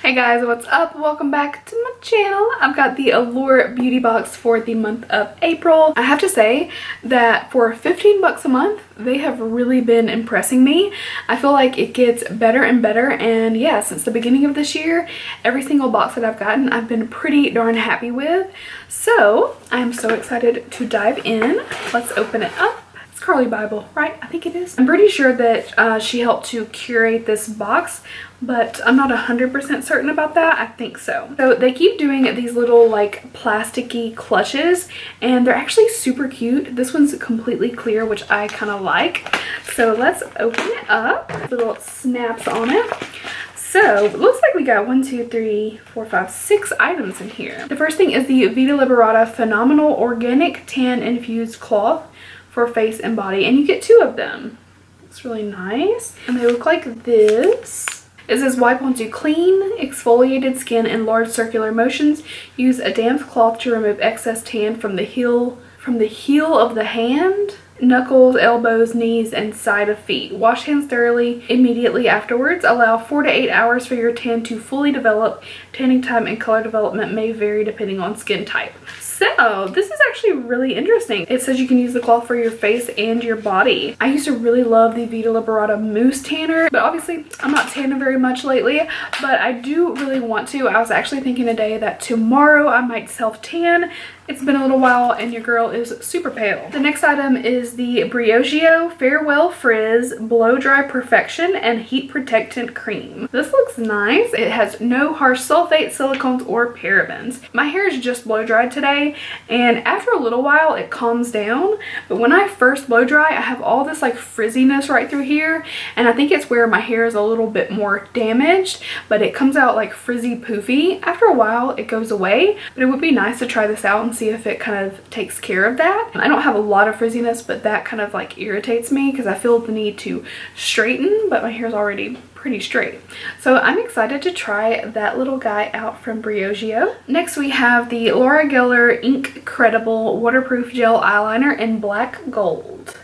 Hey guys, what's up? Welcome back to my channel. I've got the Allure beauty box for the month of April. I have to say that for 15 bucks a month, they have really been impressing me. I feel like it gets better and better, and yeah, since the beginning of this year, every single box that I've gotten, I've been pretty darn happy with. So I'm so excited to dive in. Let's open it up. It's Carly Bible, right? I think it is. I'm pretty sure that she helped to curate this box, but I'm not 100% certain about that. I think so. So they keep doing these little like plasticky clutches, and they're actually super cute. This one's completely clear, which I kind of like. So let's open it up. Little snaps on it. So it looks like we got 6 items in here. The first thing is the Vita Liberata Phenomenal Organic Tan Infused Cloth for face and body, and you get 2 of them. Looks really nice, and they look like this. It says wipe onto clean, exfoliated skin in large circular motions. Use a damp cloth to remove excess tan from the heel of the hand, knuckles, elbows, knees, and side of feet. Wash hands thoroughly immediately afterwards. Allow 4 to 8 hours for your tan to fully develop. Tanning time and color development may vary depending on skin type. So this is actually really interesting. It says you can use the cloth for your face and your body. I used to really love the Vita Liberata mousse tanner, but obviously I'm not tanning very much lately, but I do really want to. I was actually thinking today that tomorrow I might self-tan. It's been a little while and your girl is super pale. The next item is the Briogeo Farewell Frizz Blow Dry Perfection and Heat Protectant Cream. This looks nice. It has no harsh sulfates, silicones, or parabens. My hair is just blow dried today, and after a little while it calms down, but when I first blow dry, I have all this like frizziness right through here, and I think it's where my hair is a little bit more damaged, but it comes out like frizzy poofy. After a while it goes away, but it would be nice to try this out and see if it kind of takes care of that. I don't have a lot of frizziness, but that kind of like irritates me because I feel the need to straighten, but my hair's already pretty straight. So I'm excited to try that little guy out from Briogeo. Next we have the Laura Geller Ink Credible Waterproof Gel Eyeliner in black gold.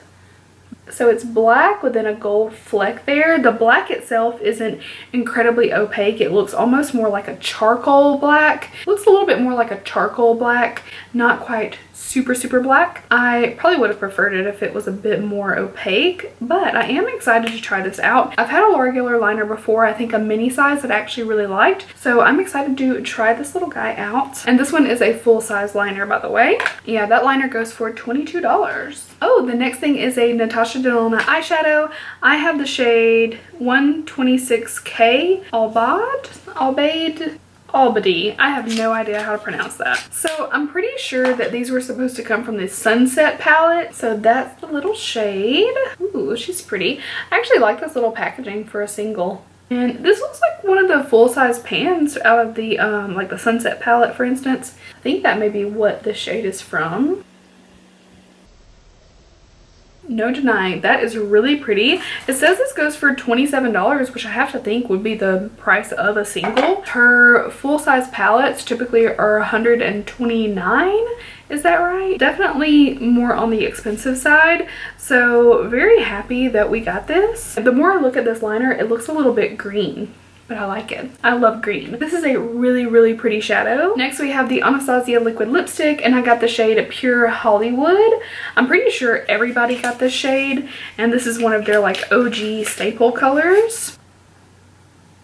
So it's black with then a gold fleck there. The black itself isn't incredibly opaque. It looks almost more like a charcoal black. It looks a little bit more like a charcoal black, not quite super black. I probably would have preferred it if it was a bit more opaque, but I am excited to try this out. I've had a Laura Geller liner before, I think a mini size that I actually really liked, so I'm excited to try this little guy out. And this one is a full size liner, by the way. Yeah, that liner goes for $22. Oh, the next thing is a Natasha Denona eyeshadow. I have the shade 126K Albady. I have no idea how to pronounce that. So I'm pretty sure that these were supposed to come from the Sunset palette. So that's the little shade. Ooh, she's pretty. I actually like this little packaging for a single. And this looks like one of the full-size pans out of the like the Sunset palette, for instance. I think that may be what this shade is from. No denying, that is really pretty. It says this goes for $27, which I have to think would be the price of a single. Her full-size palettes typically are $129. Is that right? Definitely more on the expensive side. So very happy that we got this. The more I look at this liner, it looks a little bit green, but I like it. I love green. This is a really pretty shadow. Next we have the Anastasia liquid lipstick, and I got the shade Pure Hollywood. I'm pretty sure everybody got this shade, and this is one of their like OG staple colors.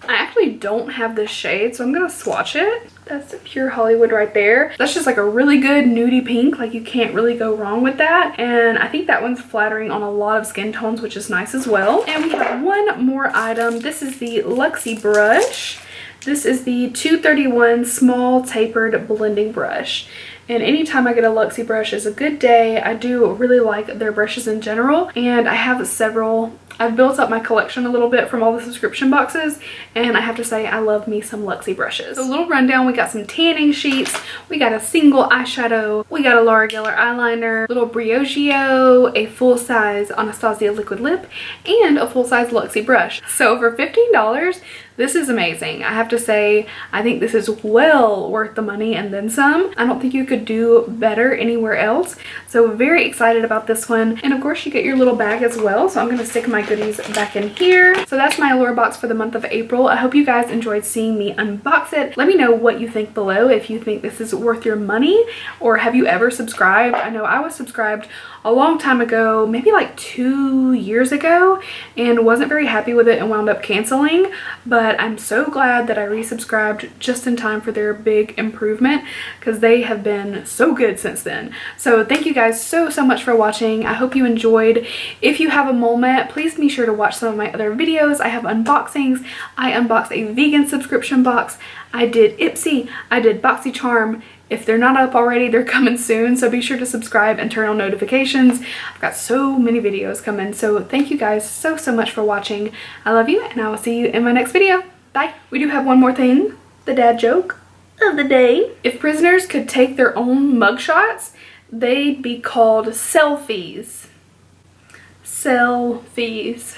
I actually don't have this shade, so I'm gonna swatch it. That's the Pure Hollywood right there. That's just like a really good nudie pink. Like you can't really go wrong with that. And I think that one's flattering on a lot of skin tones, which is nice as well. And we have one more item. This is the Luxie brush. This is the 231 small tapered blending brush. And anytime I get a Luxie brush is a good day. I do really like their brushes in general, and I have several. I've built up my collection a little bit from all the subscription boxes, and I have to say I love me some Luxie brushes. So a little rundown, we got some tanning sheets, we got a single eyeshadow, we got a Laura Geller eyeliner, little Briogeo, a full-size Anastasia liquid lip, and a full-size Luxie brush. So for $15, This is amazing. I have to say, I think this is well worth the money and then some. I don't think you could do better anywhere else. So very excited about this one. And of course you get your little bag as well. So I'm going to stick my goodies back in here. So that's my Allure box for the month of April. I hope you guys enjoyed seeing me unbox it. Let me know what you think below, if you think this is worth your money, or have you ever subscribed? I know I was subscribed a long time ago, maybe like 2 years ago, and wasn't very happy with it and wound up canceling, but I'm so glad that I resubscribed just in time for their big improvement, because they have been so good since then. So thank you guys so much for watching. I hope you enjoyed. If you have a moment, please be sure to watch some of my other videos. I have unboxings. I unboxed a vegan subscription box. I did Ipsy. I did BoxyCharm. If they're not up already, they're coming soon, so be sure to subscribe and turn on notifications. I've got so many videos coming, so thank you guys so much for watching. I love you, and I will see you in my next video. Bye. We do have one more thing, the dad joke of the day. If prisoners could take their own mugshots, they'd be called selfies. Selfies.